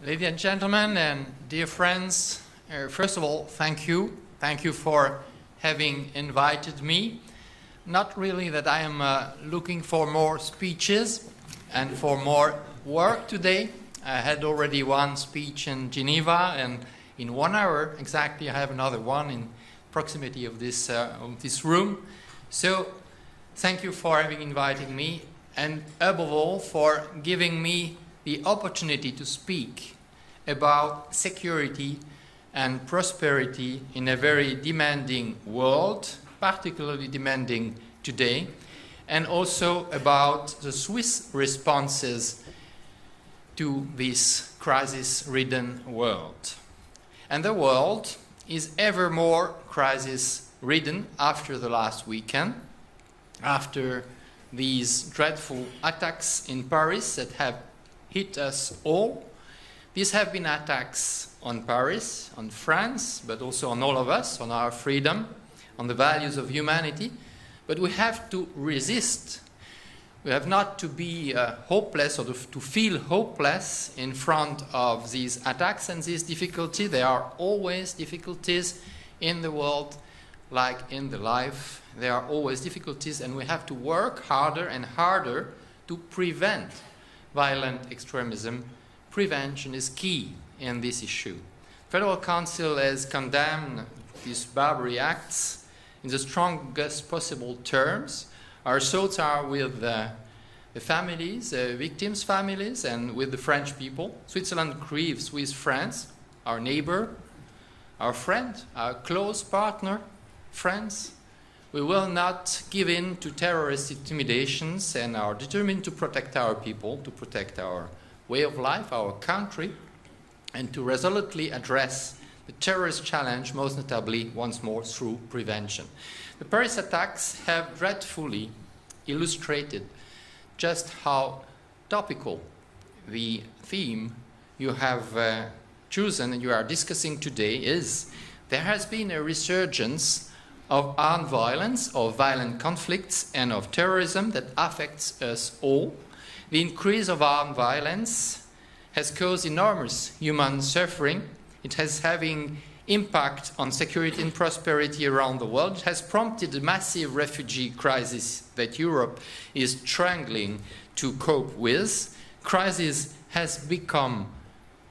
Ladies and gentlemen and dear friends, first of all, thank you. Thank you for having invited me. Not really that I am looking for more speeches and for more work today. I had already one speech in Geneva, and in 1 hour exactly I have another one in proximity of this room. So thank you for having invited me, and above all for giving me the opportunity to speak about security and prosperity in a very demanding world, particularly demanding today, and also about the Swiss responses to this crisis-ridden world. And the world is ever more crisis-ridden after the last weekend, after these dreadful attacks in Paris that have hit us all. These have been attacks on Paris, on France, but also on all of us, on our freedom, on the values of humanity. But we have to resist. We have not to be hopeless or to feel hopeless in front of these attacks and these difficulties. There are always difficulties in the world, like in the life. There are always difficulties, and we have to work harder and harder to prevent violent extremism. Prevention is key in this issue. Federal Council has condemned these barbaric acts in the strongest possible terms. Our thoughts are with the families, victims' families, and with the French people. Switzerland grieves with France, our neighbor, our friend, our close partner, friends. We will not give in to terrorist intimidations and are determined to protect our people, to protect our way of life, our country, and to resolutely address the terrorist challenge, most notably, once more, through prevention. The Paris attacks have dreadfully illustrated just how topical the theme you have chosen and you are discussing today is. There has been a resurgence of armed violence, of violent conflicts, and of terrorism that affects us all. The increase of armed violence has caused enormous human suffering. It has having impact on security and prosperity around the world. It has prompted a massive refugee crisis that Europe is struggling to cope with. Crisis has become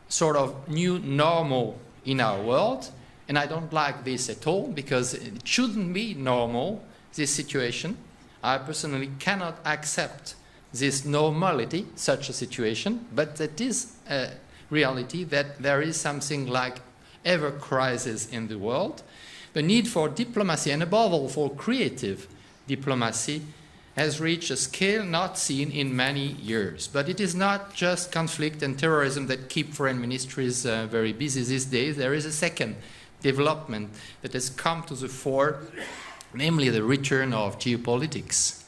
sort of new normal in our world, and I don't like this at all because it shouldn't be normal, this situation. I personally cannot accept this normality, such a situation, but it is a reality that there is something like ever crisis in the world. The need for diplomacy, and above all for creative diplomacy, has reached a scale not seen in many years. But it is not just conflict and terrorism that keep foreign ministries very busy these days. There is a second development that has come to the fore, namely the return of geopolitics.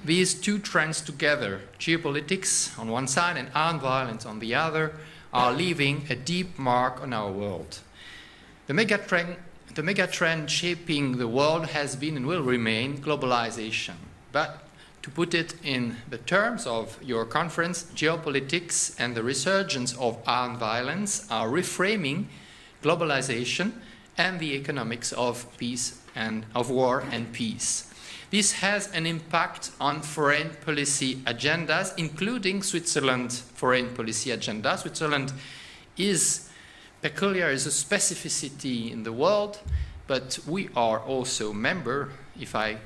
These two trends together, geopolitics on one side and armed violence on the other, are leaving a deep mark on our world. The megatrend shaping the world has been and will remain globalization. But to put it in the terms of your conference, geopolitics and the resurgence of armed violence are reframing globalization and the economics of peace and of war and peace. This has an impact on foreign policy agendas, including Switzerland's foreign policy agenda. Switzerland is peculiar, is a specificity in the world, but we are also a member, if I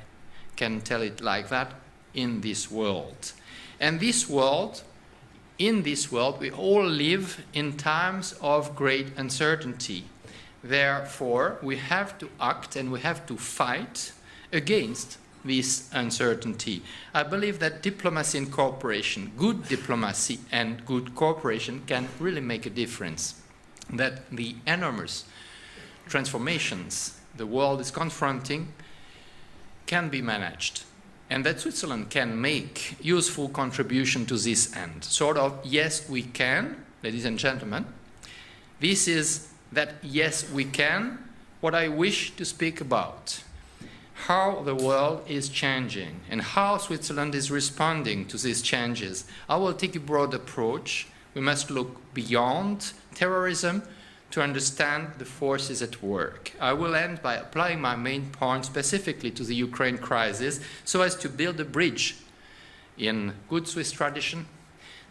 can tell it like that, in this world. And in this world, we all live in times of great uncertainty. Therefore, we have to act and we have to fight against this uncertainty. I believe that diplomacy and cooperation, good diplomacy and good cooperation, can really make a difference. That the enormous transformations the world is confronting can be managed, and that Switzerland can make useful contribution to this end. Sort of, yes, we can, ladies and gentlemen. This is that yes, we can, what I wish to speak about. How the world is changing and how Switzerland is responding to these changes. I will take a broad approach We must look beyond terrorism to understand the forces at work. I will end by applying my main point specifically to the Ukraine crisis so as to build a bridge in good Swiss tradition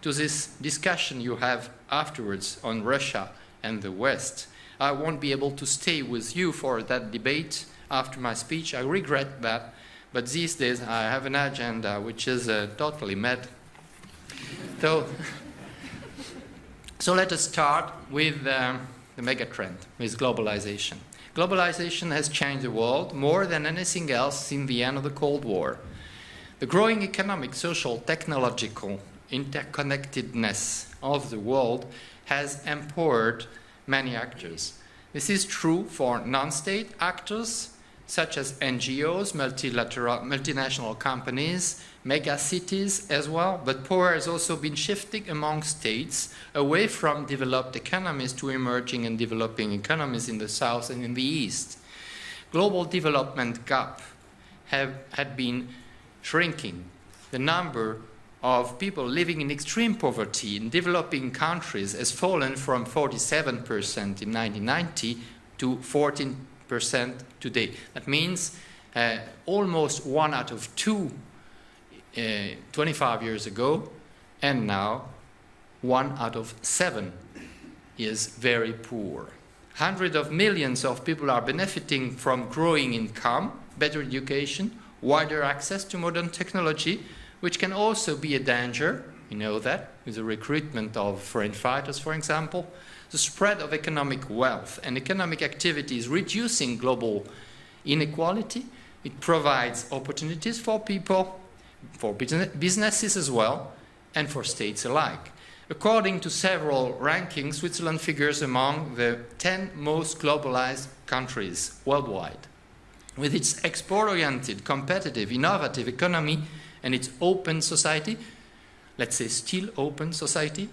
to this discussion you have afterwards on Russia and the West. I won't be able to stay with you for that debate after my speech. I regret that, but these days I have an agenda which is totally mad. So let us start with the megatrend, with globalization. Globalization has changed the world more than anything else since the end of the Cold War. The growing economic, social, technological interconnectedness of the world has empowered many actors. This is true for non-state actors, such as NGOs, multinational companies, mega cities as well, but power has also been shifting among states away from developed economies to emerging and developing economies in the south and in the east. Global development gap had been shrinking. The number of people living in extreme poverty in developing countries has fallen from 47% in 1990 to 14% today. That means almost 1 out of 2 25 years ago, and now 1 out of 7 is very poor. Hundreds of millions of people are benefiting from growing income, better education, wider access to modern technology, which can also be a danger, you know that, with the recruitment of foreign fighters, for example. The spread of economic wealth and economic activity is reducing global inequality. It provides opportunities for people, for businesses as well, and for states alike. According to several rankings, Switzerland figures among the 10 most globalized countries worldwide. With its export-oriented, competitive, innovative economy and its open society, let's say still open society,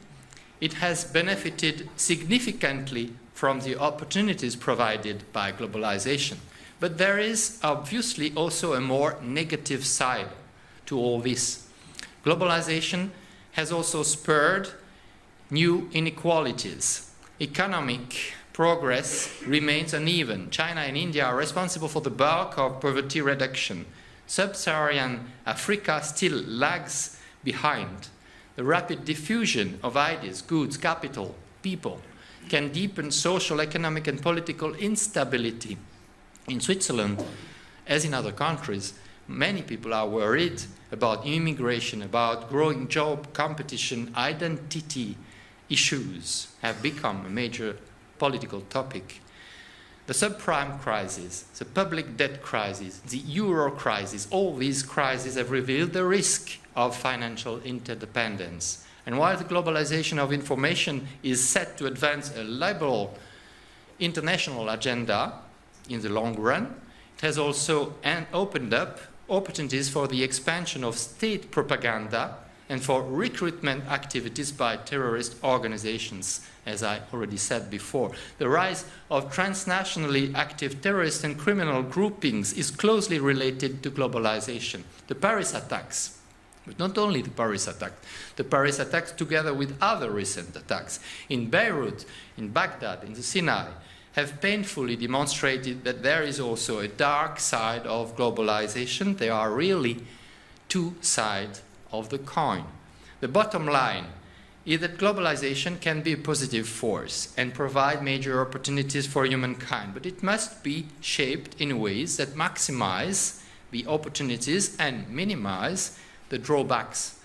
it has benefited significantly from the opportunities provided by globalization. But there is obviously also a more negative side to all this. Globalization has also spurred new inequalities. Economic progress remains uneven. China and India are responsible for the bulk of poverty reduction. Sub-Saharan Africa still lags behind. The rapid diffusion of ideas, goods, capital, people can deepen social, economic, and political instability. In Switzerland, as in other countries, many people are worried about immigration, about growing job competition. Identity issues have become a major political topic. The subprime crisis, the public debt crisis, the euro crisis, all these crises have revealed the risk of financial interdependence. And while the globalization of information is set to advance a liberal international agenda in the long run, it has also opened up opportunities for the expansion of state propaganda and for recruitment activities by terrorist organizations, as I already said before. The rise of transnationally active terrorist and criminal groupings is closely related to globalization. The Paris attacks, but not only the Paris attacks together with other recent attacks in Beirut, in Baghdad, in the Sinai, have painfully demonstrated that there is also a dark side of globalization. There are really two sides of the coin. The bottom line is that globalization can be a positive force and provide major opportunities for humankind, but it must be shaped in ways that maximize the opportunities and minimize the drawbacks.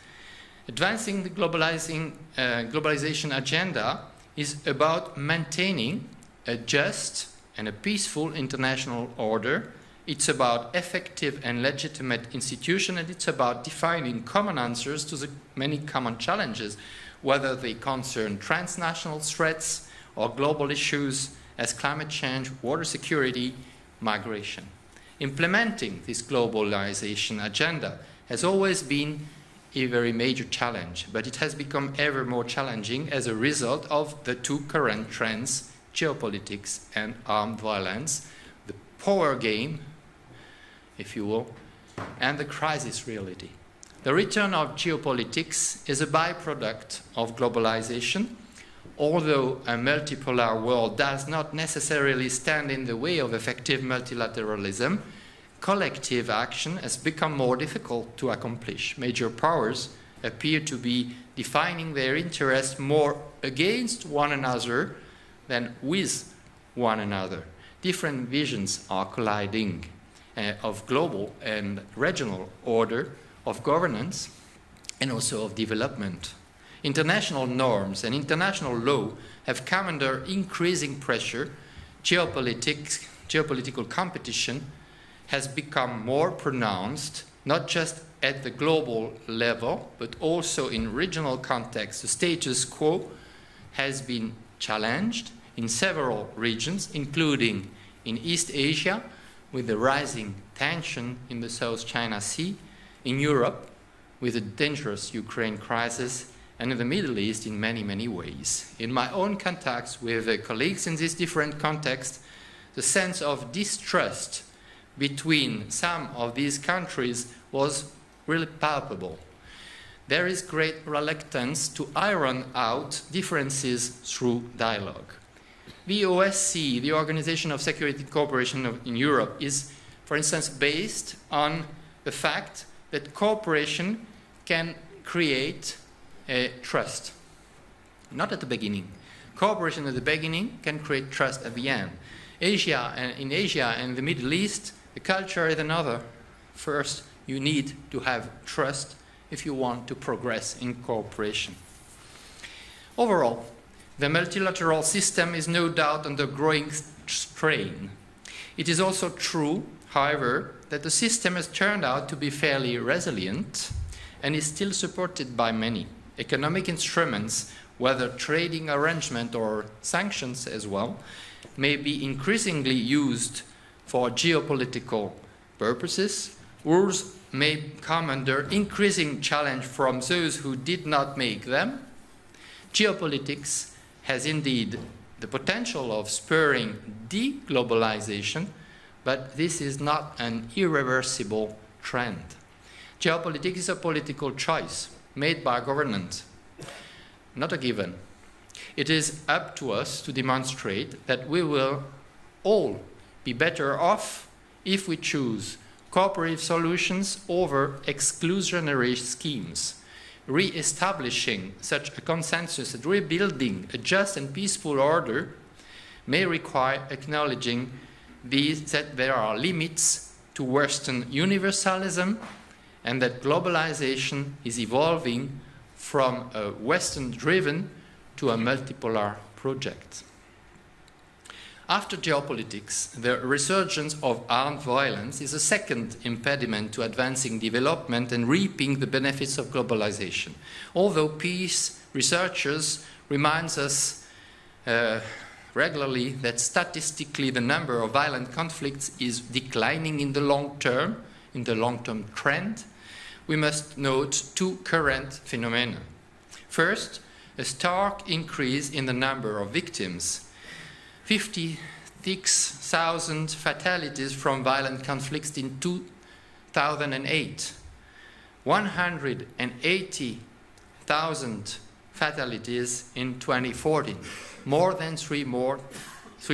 Advancing the globalization agenda is about maintaining a just and a peaceful international order. It's about effective and legitimate institutions, and it's about defining common answers to the many common challenges, whether they concern transnational threats or global issues as climate change, water security, migration. Implementing this globalization agenda has always been a very major challenge, but it has become ever more challenging as a result of the two current trends, geopolitics and armed violence, the power game, if you will, and the crisis reality. The return of geopolitics is a byproduct of globalization. Although a multipolar world does not necessarily stand in the way of effective multilateralism, collective action has become more difficult to accomplish. Major powers appear to be defining their interests more against one another than with one another. Different visions are colliding of global and regional order, of governance, and also of development. International norms and international law have come under increasing pressure. Geopolitical competition has become more pronounced, not just at the global level, but also in regional contexts. The status quo has been challenged in several regions, including in East Asia, with the rising tension in the South China Sea, in Europe, with the dangerous Ukraine crisis, and in the Middle East in many, many ways. In my own contacts with colleagues in these different contexts, the sense of distrust between some of these countries was really palpable. There is great reluctance to iron out differences through dialogue. The OSCE, the Organization of Security and Cooperation in Europe, is, for instance, based on the fact that cooperation can create trust. Not at the beginning. Cooperation at the beginning can create trust at the end. In Asia and the Middle East, the culture is another. First, you need to have trust if you want to progress in cooperation. Overall, the multilateral system is no doubt under growing strain. It is also true, however, that the system has turned out to be fairly resilient and is still supported by many. Economic instruments, whether trading arrangement or sanctions as well, may be increasingly used for geopolitical purposes. Rules may come under increasing challenge from those who did not make them. Geopolitics has indeed the potential of spurring deglobalization, but this is not an irreversible trend. Geopolitics is a political choice made by government, not a given. It is up to us to demonstrate that we will all be better off if we choose cooperative solutions over exclusionary schemes. Re-establishing such a consensus and rebuilding a just and peaceful order may require acknowledging that there are limits to Western universalism and that globalization is evolving from a Western-driven to a multipolar project. After geopolitics, the resurgence of armed violence is a second impediment to advancing development and reaping the benefits of globalization. Although peace researchers remind us regularly that statistically the number of violent conflicts is declining in the long-term trend, we must note two current phenomena. First, a stark increase in the number of victims. 56,000 fatalities from violent conflicts in 2008. 180,000 fatalities in 2014. More than three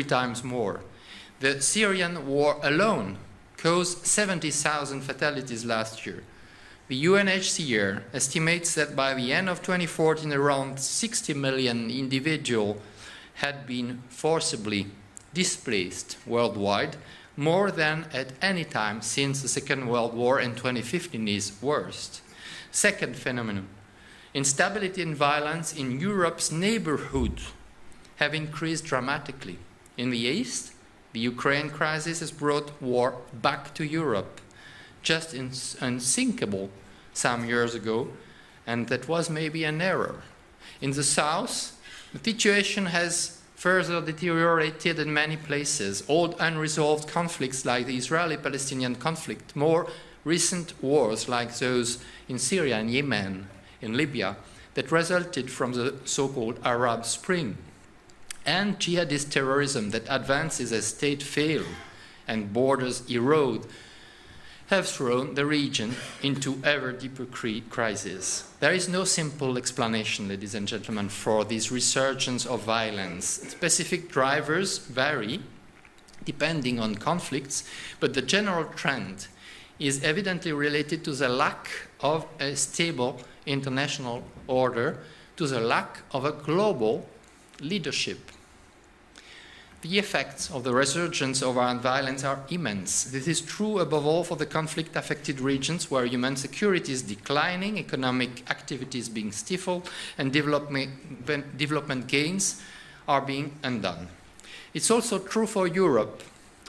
times more. The Syrian war alone caused 70,000 fatalities last year. The UNHCR estimates that by the end of 2014, around 60 million individuals had been forcibly displaced worldwide, more than at any time since the Second World War, and 2015 is worst. Second phenomenon, instability and violence in Europe's neighborhood have increased dramatically. In the East, the Ukraine crisis has brought war back to Europe, just unthinkable some years ago, and that was maybe an error. In the South, the situation has further deteriorated in many places. Old unresolved conflicts like the Israeli-Palestinian conflict, more recent wars like those in Syria and Yemen, in Libya, that resulted from the so-called Arab Spring, and jihadist terrorism that advances as states fail and borders erode, have thrown the region into ever deeper crises. There is no simple explanation, ladies and gentlemen, for this resurgence of violence. Specific drivers vary depending on conflicts, but the general trend is evidently related to the lack of a stable international order, to the lack of a global leadership. The effects of the resurgence of armed violence are immense. This is true above all for the conflict-affected regions where human security is declining, economic activities being stifled, and development gains are being undone. It's also true for Europe.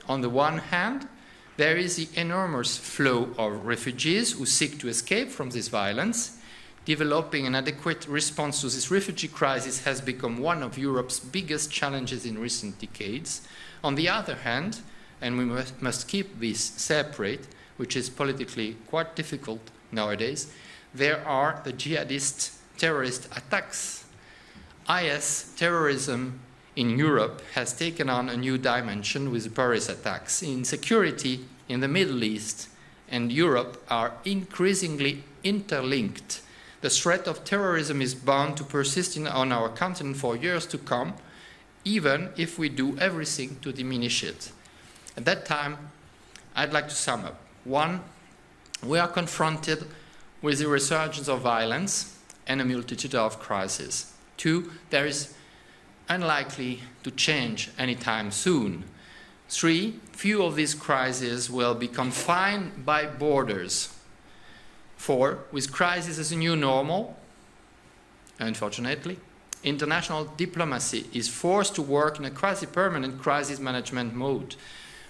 On the one hand, there is the enormous flow of refugees who seek to escape from this violence. Developing an adequate response to this refugee crisis has become one of Europe's biggest challenges in recent decades. On the other hand, and we must keep this separate, which is politically quite difficult nowadays, there are the jihadist terrorist attacks. IS terrorism in Europe has taken on a new dimension with the Paris attacks. Insecurity in the Middle East and Europe are increasingly interlinked. The threat of terrorism is bound to persist on our continent for years to come, even if we do everything to diminish it. At that time, I'd like to sum up. 1, we are confronted with the resurgence of violence and a multitude of crises. 2, there is unlikely to change anytime soon. 3, few of these crises will be confined by borders. 4, with crisis as a new normal, unfortunately, international diplomacy is forced to work in a quasi-permanent crisis management mode.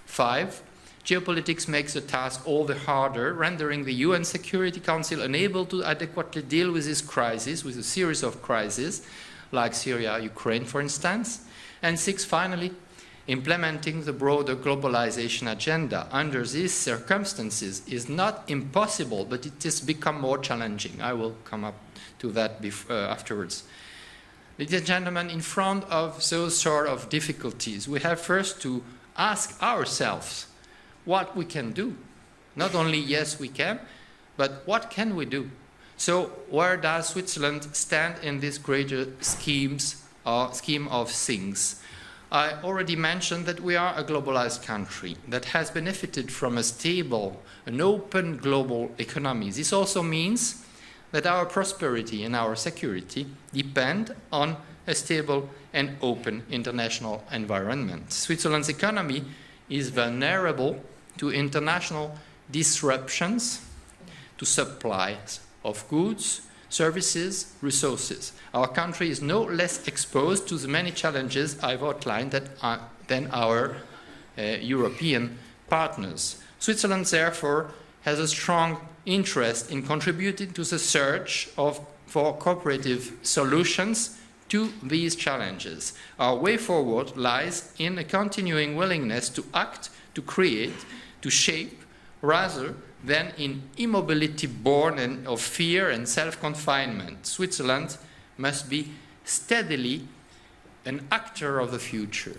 5, geopolitics makes the task all the harder, rendering the UN Security Council unable to adequately deal with this crisis, with a series of crises, like Syria, Ukraine, for instance. And 6, finally, implementing the broader globalization agenda under these circumstances is not impossible, but it has become more challenging. I will come up to that afterwards. Ladies and gentlemen, in front of those sort of difficulties, we have first to ask ourselves what we can do. Not only yes, we can, but what can we do? So where does Switzerland stand in this greater scheme of things? I already mentioned that we are a globalized country that has benefited from a stable, an open global economy. This also means that our prosperity and our security depend on a stable and open international environment. Switzerland's economy is vulnerable to international disruptions, to supplies of goods, services, resources. Our country is no less exposed to the many challenges I've outlined than our European partners. Switzerland, therefore, has a strong interest in contributing to the search for cooperative solutions to these challenges. Our way forward lies in a continuing willingness to act, to create, to shape, rather than in immobility born of fear and self-confinement. Switzerland must be steadily an actor of the future.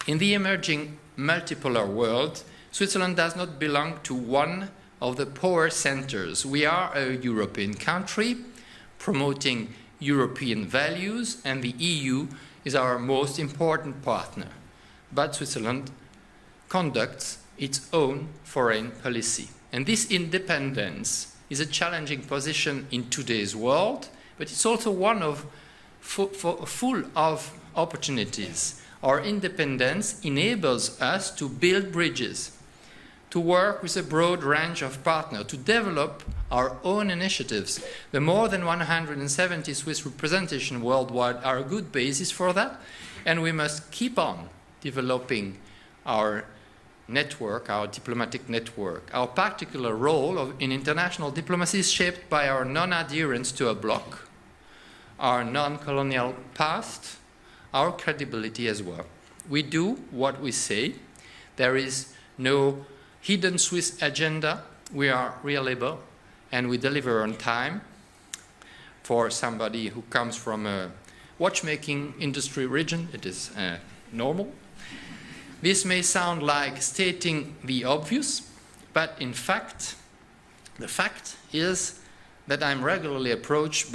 In the emerging multipolar world, Switzerland does not belong to one of the power centers. We are a European country promoting European values, and the EU is our most important partner. But Switzerland conducts its own foreign policy. And this independence is a challenging position in today's world, but it's also one of full of opportunities. Our independence enables us to build bridges, to work with a broad range of partners, to develop our own initiatives. The more than 170 Swiss representations worldwide are a good basis for that, and we must keep on developing our network, our diplomatic network. Our particular role in international diplomacy is shaped by our non-adherence to a bloc, our non-colonial past, our credibility as well. We do what we say. There is no hidden Swiss agenda. We are reliable and we deliver on time. For somebody who comes from a watchmaking industry region, it is normal. This may sound like stating the obvious, But in fact, the fact is that I'm regularly approached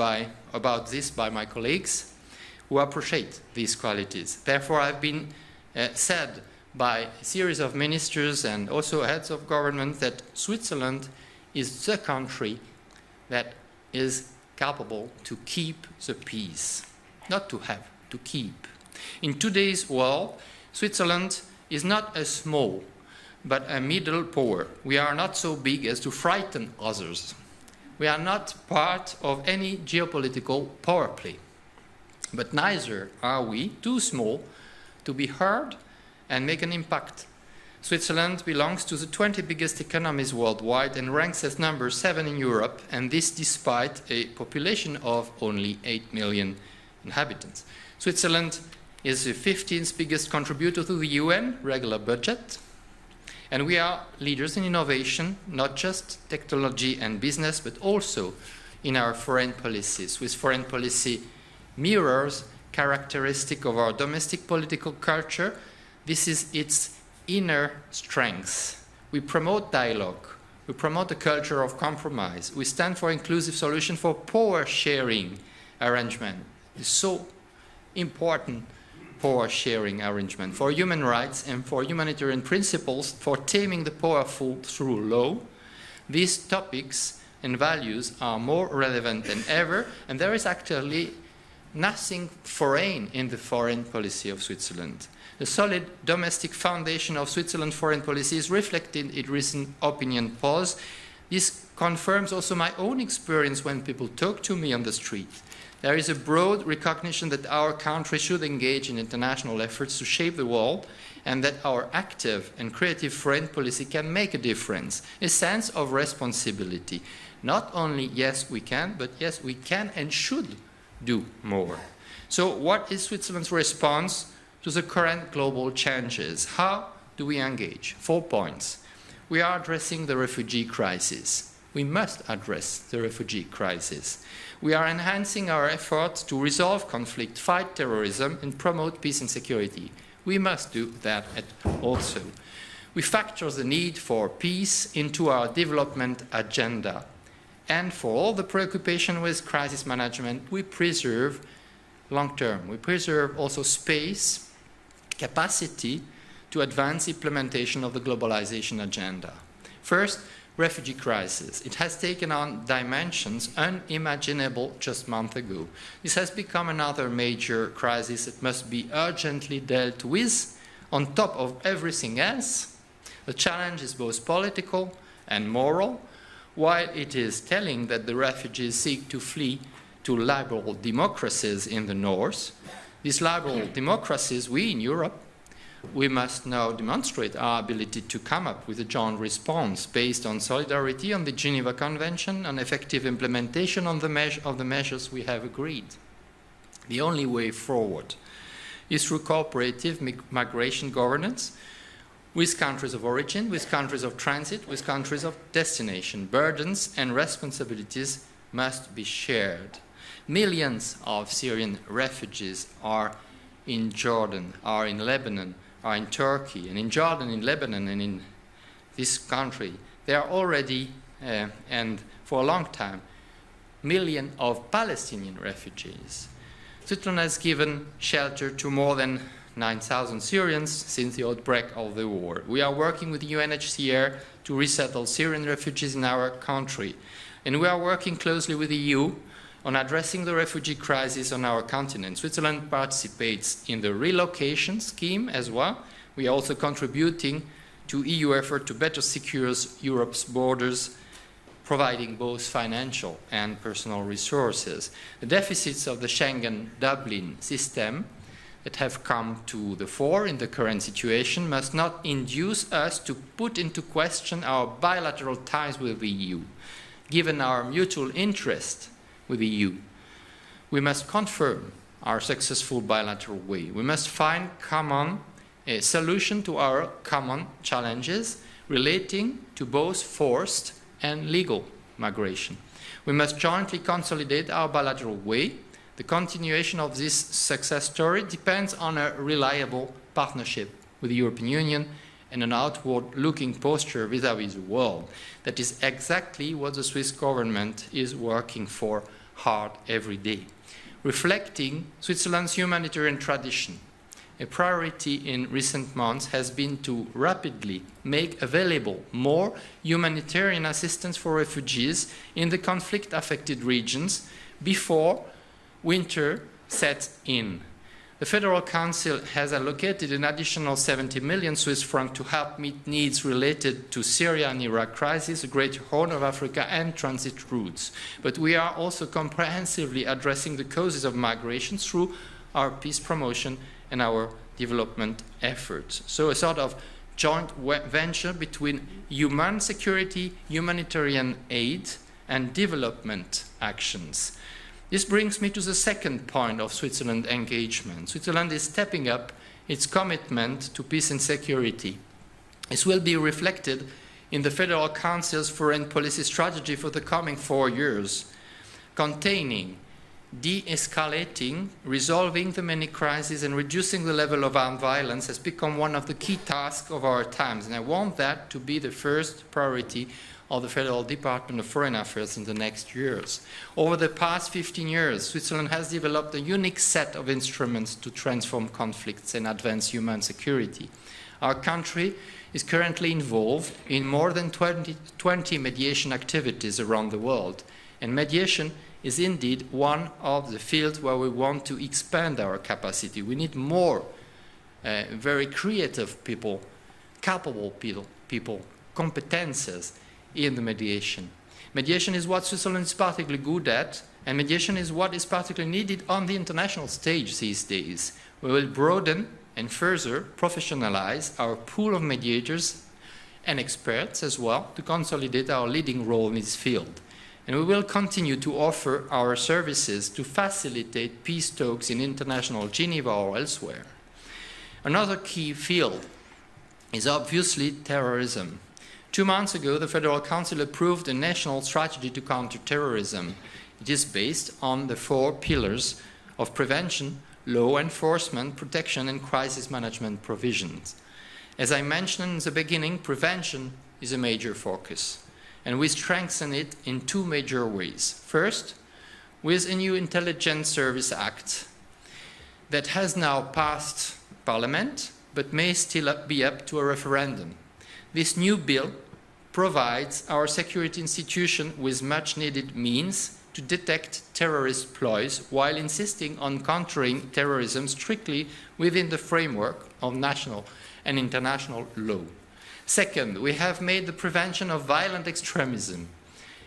about this by my colleagues who appreciate these qualities. Therefore, I've been said by a series of ministers and also heads of government that Switzerland is the country that is capable to keep the peace, not to have, to keep. In today's world, Switzerland is not a small, but a middle power. We are not so big as to frighten others. We are not part of any geopolitical power play. But neither are we too small to be heard and make an impact. Switzerland belongs to the 20 biggest economies worldwide and ranks as number 7 in Europe, and this despite a population of only 8 million inhabitants. Switzerland is the 15th biggest contributor to the UN regular budget, and we are leaders in innovation, not just technology and business, but also in our foreign policy. Swiss foreign policy mirrors characteristic of our domestic political culture. This is its inner strength. We promote dialogue. We promote a culture of compromise. We stand for inclusive solution for power sharing arrangement. It's so important, power sharing arrangement for human rights and for humanitarian principles, for taming the powerful through law. These topics and values are more relevant than ever, and there is actually nothing foreign in the foreign policy of Switzerland. The solid domestic foundation of Switzerland's foreign policy is reflected in recent opinion polls. This confirms also my own experience when people talk to me on the street. There is a broad recognition that our country should engage in international efforts to shape the world, and that our active and creative foreign policy can make a difference, a sense of responsibility. Not only yes we can, but yes we can and should do more. So what is Switzerland's response to the current global changes? How do we engage? 4 points. We are addressing the refugee crisis. We must address the refugee crisis. We are enhancing our efforts to resolve conflict, fight terrorism, and promote peace and security. We must do that also. We factor the need for peace into our development agenda. And for all the preoccupation with crisis management, we preserve long-term. We preserve also space, capacity to advance implementation of the globalization agenda. First, refugee crisis. It has taken on dimensions unimaginable just a month ago. This has become another major crisis that must be urgently dealt with on top of everything else. The challenge is both political and moral. While it is telling that the refugees seek to flee to liberal democracies in the north, these liberal democracies, we in Europe, we must now demonstrate our ability to come up with a joint response based on solidarity on the Geneva Convention and effective implementation on of the measures we have agreed. The only way forward is through cooperative migration governance with countries of origin, with countries of transit, with countries of destination. Burdens and responsibilities must be shared. Millions of Syrian refugees are in Jordan, are in Lebanon, are in Turkey, and in Jordan, in Lebanon, and in this country. There are already, and for a long time, millions of Palestinian refugees. Switzerland has given shelter to more than 9,000 Syrians since the outbreak of the war. We are working with the UNHCR to resettle Syrian refugees in our country. And we are working closely with the EU on addressing the refugee crisis on our continent. Switzerland participates in the relocation scheme as well. We are also contributing to EU effort to better secure Europe's borders, providing both financial and personal resources. The deficits of the Schengen-Dublin system that have come to the fore in the current situation must not induce us to put into question our bilateral ties with the EU. Given our mutual interest with the EU, we must confirm our successful bilateral way. We must find a solution to our common challenges relating to both forced and legal migration. We must jointly consolidate our bilateral way. The continuation of this success story depends on a reliable partnership with the European Union and an outward-looking posture vis-à-vis the world. That is exactly what the Swiss government is working for hard every day. Reflecting Switzerland's humanitarian tradition, a priority in recent months has been to rapidly make available more humanitarian assistance for refugees in the conflict-affected regions before winter sets in. The Federal Council has allocated an additional 70 million Swiss francs to help meet needs related to Syria and Iraq crisis, the Greater Horn of Africa, and transit routes. But we are also comprehensively addressing the causes of migration through our peace promotion and our development efforts. So a sort of joint venture between human security, humanitarian aid, and development actions. This brings me to the second point of Switzerland engagement. Switzerland is stepping up its commitment to peace and security. This will be reflected in the Federal Council's foreign policy strategy for the coming 4 years, containing de-escalating, resolving the many crises, and reducing the level of armed violence has become one of the key tasks of our times. And I want that to be the first priority of the Federal Department of Foreign Affairs in the next years. Over the past 15 years, Switzerland has developed a unique set of instruments to transform conflicts and advance human security. Our country is currently involved in more than 20 mediation activities around the world, and mediation is indeed one of the fields where we want to expand our capacity. We need more very creative people, capable people, competences in the mediation. Mediation is what Switzerland is particularly good at, and mediation is what is particularly needed on the international stage these days. We will broaden and further professionalize our pool of mediators and experts as well to consolidate our leading role in this field. And we will continue to offer our services to facilitate peace talks in international Geneva or elsewhere. Another key field is obviously terrorism. 2 months ago, the Federal Council approved a national strategy to counter terrorism. It is based on the 4 pillars of prevention, law enforcement, protection, and crisis management provisions. As I mentioned in the beginning, prevention is a major focus, and we strengthen it in 2 major ways. First, with a new Intelligence Service Act that has now passed Parliament, but may still be up to a referendum. This new bill provides our security institution with much-needed means to detect terrorist ploys while insisting on countering terrorism strictly within the framework of national and international law. Second, we have made the prevention of violent extremism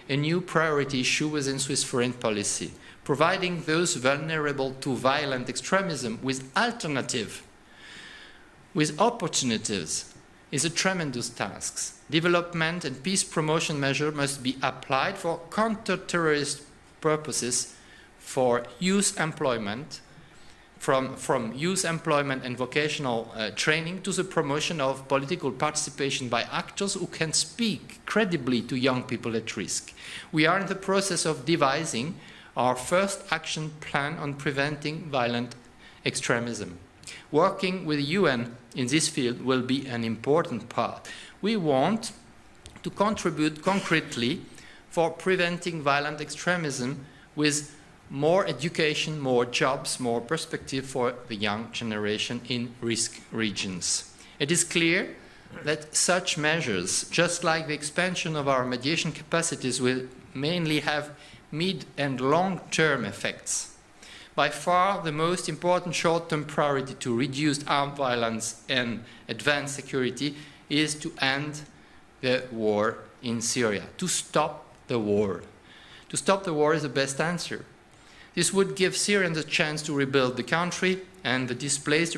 a new priority issue within Swiss foreign policy. Providing those vulnerable to violent extremism with alternative, with opportunities, is a tremendous task. Development and peace promotion measures must be applied for counter-terrorist purposes, for youth employment, from youth employment and vocational training to the promotion of political participation by actors who can speak credibly to young people at risk. We are in the process of devising our first action plan on preventing violent extremism. Working with the UN in this field will be an important part. We want to contribute concretely for preventing violent extremism with more education, more jobs, more perspective for the young generation in risk regions. It is clear that such measures, just like the expansion of our mediation capacities, will mainly have mid- and long-term effects. By far, the most important short-term priority to reduce armed violence and advance security is to end the war in Syria, to stop the war. To stop the war is the best answer. This would give Syrians a chance to rebuild the country and the displaced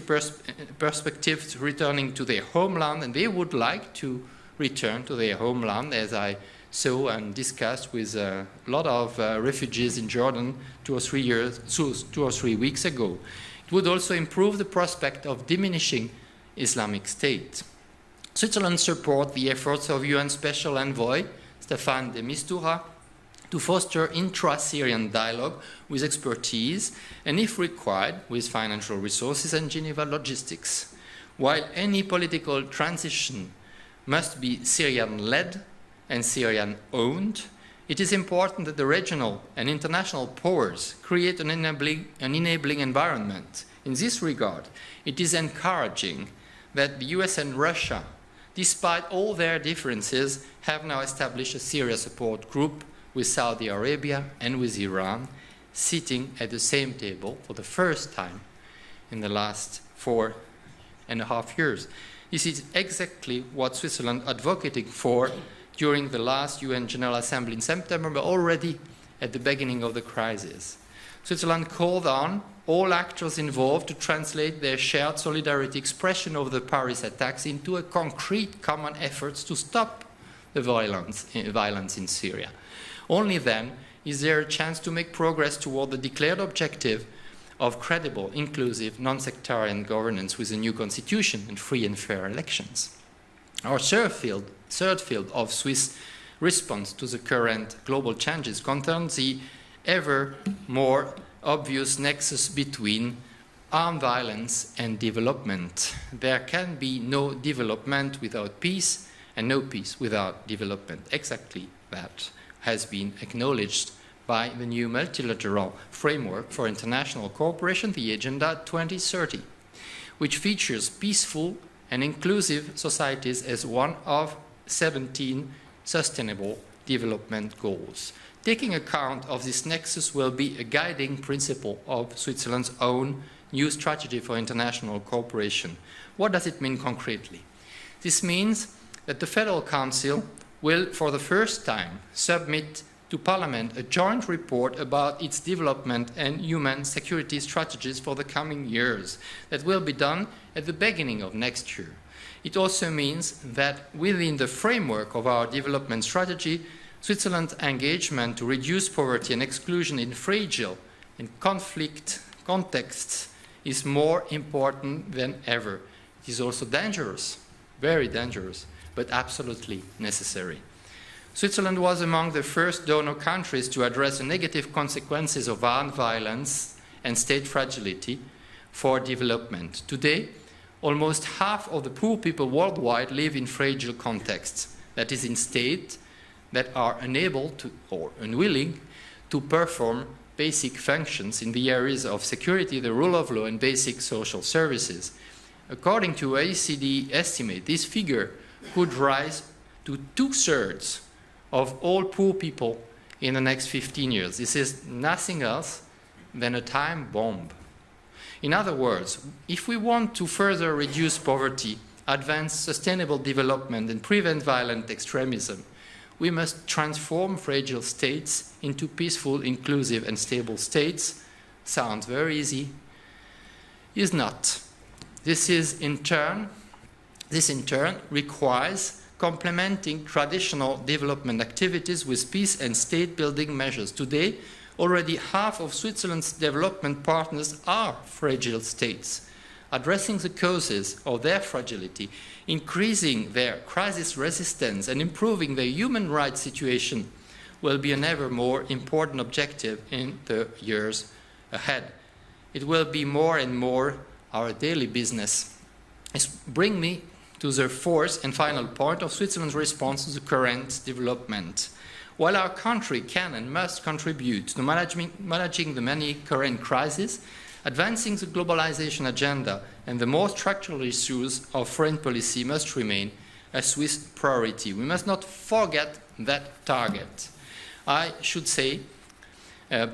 perspectives returning to their homeland, and they would like to return to their homeland, as I saw and discussed with a lot of refugees in Jordan 2 or 3 weeks ago. It would also improve the prospect of diminishing Islamic State. Switzerland supports the efforts of UN Special Envoy Staffan de Mistura to foster intra-Syrian dialogue with expertise and, if required, with financial resources and Geneva logistics. While any political transition must be Syrian-led and Syrian-owned, it is important that the regional and international powers create an enabling environment. In this regard, it is encouraging that the US and Russia, despite all their differences, have now established a Syria support group with Saudi Arabia and with Iran, sitting at the same table for the first time in the last 4.5 years. This is exactly what Switzerland advocated for during the last UN General Assembly in September, but already at the beginning of the crisis. Switzerland called on all actors involved to translate their shared solidarity expression of the Paris attacks into a concrete common efforts to stop the violence in Syria. Only then is there a chance to make progress toward the declared objective of credible, inclusive, non-sectarian governance with a new constitution and free and fair elections. Our third field of Swiss response to the current global changes concerns the ever more obvious nexus between armed violence and development. There can be no development without peace and no peace without development. Exactly that has been acknowledged by the new multilateral framework for international cooperation, the Agenda 2030, which features peaceful and inclusive societies as one of 17 sustainable development goals. Taking account of this nexus will be a guiding principle of Switzerland's own new strategy for international cooperation. What does it mean concretely? This means that the Federal Council will, for the first time, submit to Parliament a joint report about its development and human security strategies for the coming years. That will be done at the beginning of next year. It also means that within the framework of our development strategy, Switzerland's engagement to reduce poverty and exclusion in fragile and conflict contexts is more important than ever. It is also dangerous, very dangerous, but absolutely necessary. Switzerland was among the first donor countries to address the negative consequences of armed violence and state fragility for development. Today, almost half of the poor people worldwide live in fragile contexts, that is, in states that are unable to or unwilling to perform basic functions in the areas of security, the rule of law, and basic social services. According to OECD estimate, this figure could rise to 2/3 of all poor people in the next 15 years. This is nothing else than a time bomb. In other words, if we want to further reduce poverty, advance sustainable development, and prevent violent extremism, we must transform fragile states into peaceful, inclusive, and stable states. Sounds very easy. Is not. This in turn requires complementing traditional development activities with peace and state-building measures. Today, already half of Switzerland's development partners are fragile states. Addressing the causes of their fragility, increasing their crisis resistance, and improving their human rights situation will be an ever more important objective in the years ahead. It will be more and more our daily business. This brings me to the fourth and final point of Switzerland's response to the current development. While our country can and must contribute to managing the many current crises, advancing the globalization agenda and the more structural issues of foreign policy must remain a Swiss priority. We must not forget that target. I should say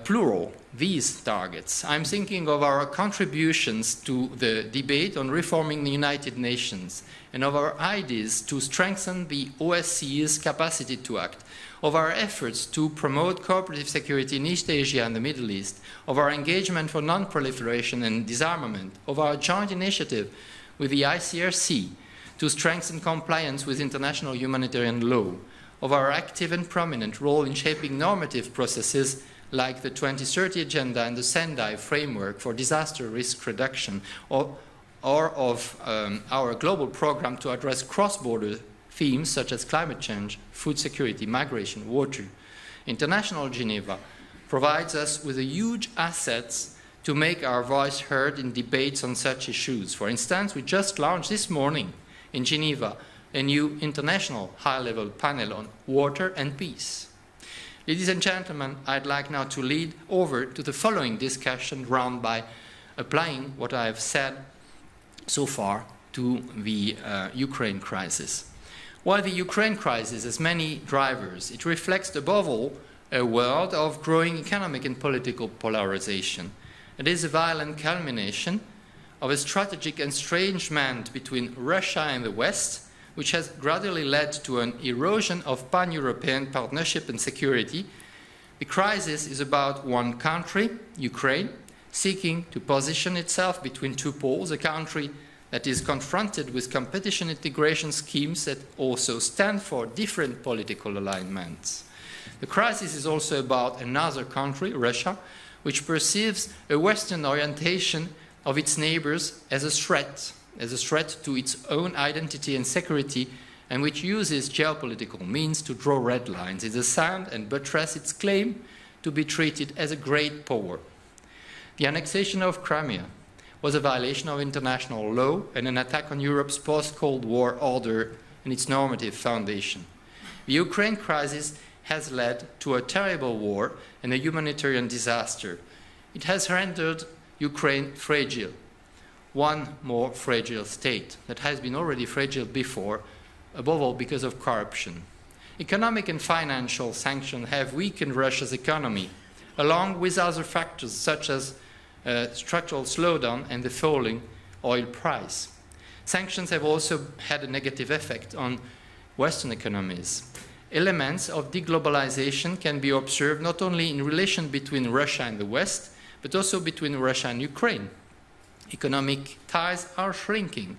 plural, these targets. I'm thinking of our contributions to the debate on reforming the United Nations and of our ideas to strengthen the OSCE's capacity to act, of our efforts to promote cooperative security in East Asia and the Middle East, of our engagement for non-proliferation and disarmament, of our joint initiative with the ICRC to strengthen compliance with international humanitarian law, of our active and prominent role in shaping normative processes like the 2030 Agenda and the Sendai Framework for Disaster Risk Reduction, or of our global program to address cross-border themes such as climate change, food security, migration, water. International Geneva provides us with a huge assets to make our voice heard in debates on such issues. For instance, we just launched this morning in Geneva a new international high-level panel on water and peace. Ladies and gentlemen, I'd like now to lead over to the following discussion round by applying what I have said so far to the Ukraine crisis. While the Ukraine crisis has many drivers, it reflects above all a world of growing economic and political polarization. It is a violent culmination of a strategic estrangement between Russia and the West, which has gradually led to an erosion of pan-European partnership and security. The crisis is about one country, Ukraine, seeking to position itself between two poles, a country that is confronted with competition integration schemes that also stand for different political alignments. The crisis is also about another country, Russia, which perceives a Western orientation of its neighbors as a threat to its own identity and security, and which uses geopolitical means to draw red lines in the sand and buttress its claim to be treated as a great power. The annexation of Crimea was a violation of international law and an attack on Europe's post-Cold War order and its normative foundation. The Ukraine crisis has led to a terrible war and a humanitarian disaster. It has rendered Ukraine fragile, one more fragile state that has been already fragile before, above all because of corruption. Economic and financial sanctions have weakened Russia's economy, along with other factors such as structural slowdown and the falling oil price. Sanctions have also had a negative effect on Western economies. Elements of deglobalization can be observed not only in relation between Russia and the West, but also between Russia and Ukraine. Economic ties are shrinking.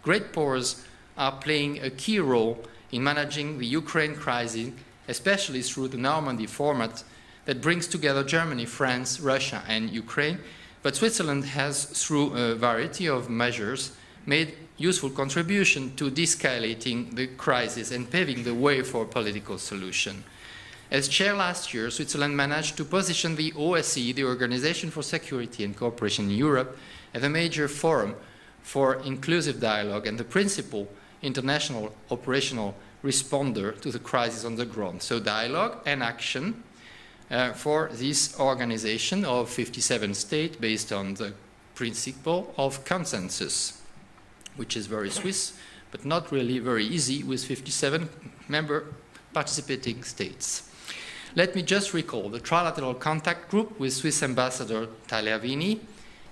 Great powers are playing a key role in managing the Ukraine crisis, especially through the Normandy format that brings together Germany, France, Russia, and Ukraine. But Switzerland has, through a variety of measures, made useful contribution to de-escalating the crisis and paving the way for a political solution. As chair last year, Switzerland managed to position the OSCE, the Organization for Security and Cooperation in Europe, as a major forum for inclusive dialogue and the principal international operational responder to the crisis on the ground. So dialogue and action for this organization of 57 states based on the principle of consensus, which is very Swiss, but not really very easy with 57 member participating states. Let me just recall the trilateral contact group with Swiss Ambassador Tagliavini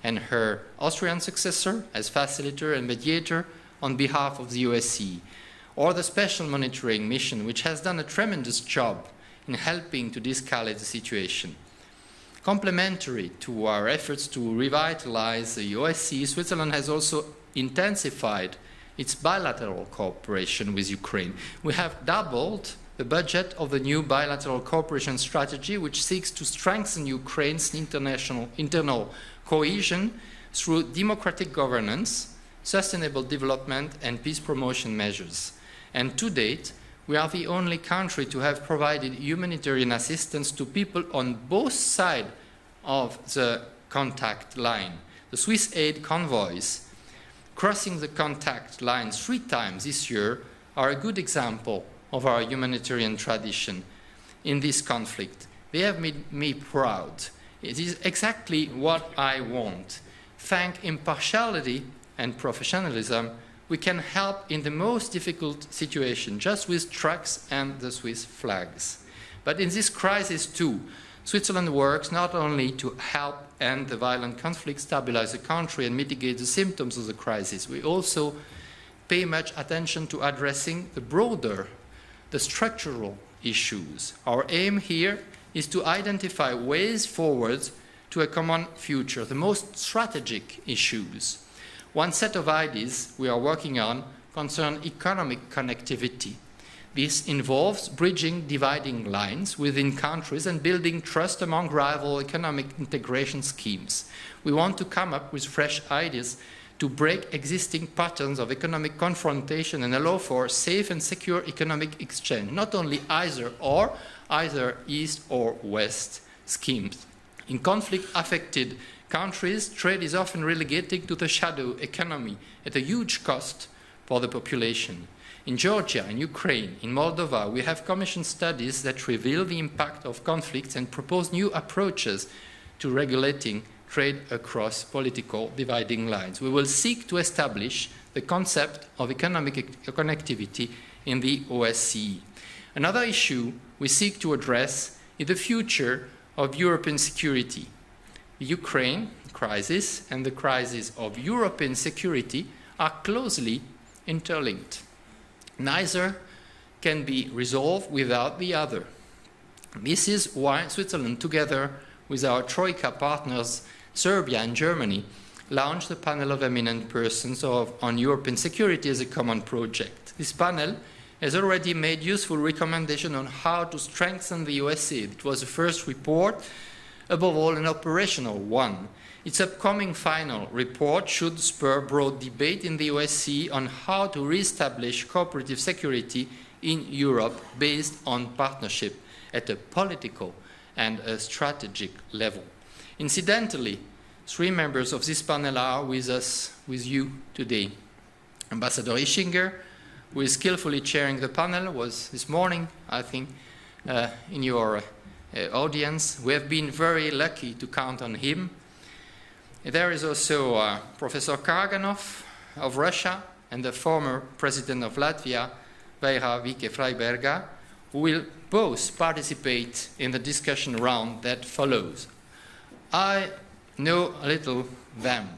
and her Austrian successor as facilitator and mediator on behalf of the OSCE, or the special monitoring mission, which has done a tremendous job in helping to de-escalate the situation. Complementary to our efforts to revitalize the OSCE, Switzerland has also intensified its bilateral cooperation with Ukraine. We have doubled the budget of the new bilateral cooperation strategy, which seeks to strengthen Ukraine's internal cohesion through democratic governance, sustainable development, and peace promotion measures. And to date, we are the only country to have provided humanitarian assistance to people on both sides of the contact line. The Swiss aid convoys crossing the contact line 3 times this year are a good example of our humanitarian tradition in this conflict. They have made me proud. It is exactly what I want. Thanks impartiality and professionalism, we can help in the most difficult situation, just with trucks and the Swiss flags. But in this crisis too, Switzerland works not only to help end the violent conflict, stabilize the country and mitigate the symptoms of the crisis. We also pay much attention to addressing the broader, the structural issues. Our aim here is to identify ways forward to a common future, the most strategic issues. One set of ideas we are working on concern economic connectivity. This involves bridging dividing lines within countries and building trust among rival economic integration schemes. We want to come up with fresh ideas to break existing patterns of economic confrontation and allow for safe and secure economic exchange, not only either or, either East or West schemes. In conflict-affected countries, trade is often relegated to the shadow economy at a huge cost for the population. In Georgia, in Ukraine, in Moldova, we have commissioned studies that reveal the impact of conflicts and propose new approaches to regulating trade across political dividing lines. We will seek to establish the concept of economic connectivity in the OSCE. Another issue we seek to address is the future of European security. The Ukraine crisis and the crisis of European security are closely interlinked. Neither can be resolved without the other. This is why Switzerland, together with our Troika partners, Serbia and Germany, launched a panel of eminent persons on European security as a common project. This panel has already made useful recommendations on how to strengthen the OSCE. It was the first report, above all an operational one. Its upcoming final report should spur broad debate in the OSCE on how to re-establish cooperative security in Europe based on partnership at a political and a strategic level. Incidentally, 3 members of this panel are with us, with you today. Ambassador Ischinger, who is skillfully chairing the panel, was this morning, I think, in your audience. We have been very lucky to count on him. There is also Professor Karaganov of Russia and the former president of Latvia, Veera Vike-Freiberga, who will both participate in the discussion round that follows. I know a little them,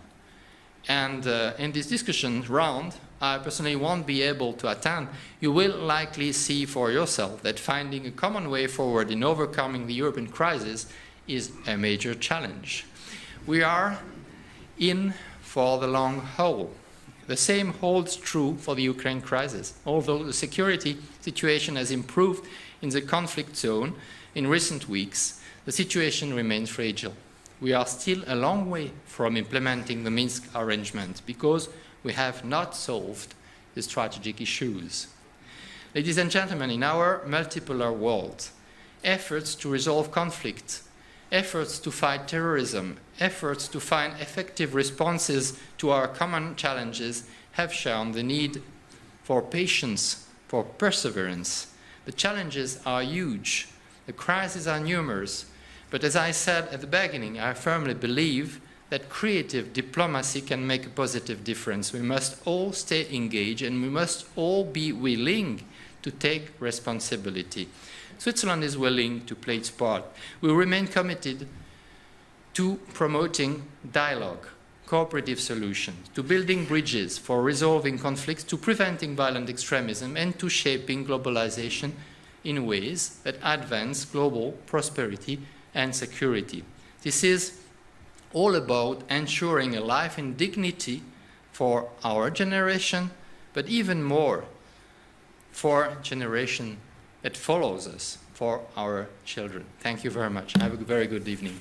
and in this discussion round, I personally won't be able to attend. You will likely see for yourself that finding a common way forward in overcoming the European crisis is a major challenge. We are in for the long haul. The same holds true for the Ukraine crisis. Although the security situation has improved in the conflict zone in recent weeks, the situation remains fragile. We are still a long way from implementing the Minsk arrangement because we have not solved the strategic issues. Ladies and gentlemen, in our multipolar world, efforts to resolve conflict, efforts to fight terrorism, efforts to find effective responses to our common challenges have shown the need for patience, for perseverance. The challenges are huge, the crises are numerous, but as I said at the beginning, I firmly believe that creative diplomacy can make a positive difference. We must all stay engaged and we must all be willing to take responsibility. Switzerland is willing to play its part. We remain committed to promoting dialogue, cooperative solutions, to building bridges for resolving conflicts, to preventing violent extremism, and to shaping globalization in ways that advance global prosperity and security. This is all about ensuring a life in dignity for our generation, but even more for generation that follows us, for our children. Thank you very much. Have a very good evening.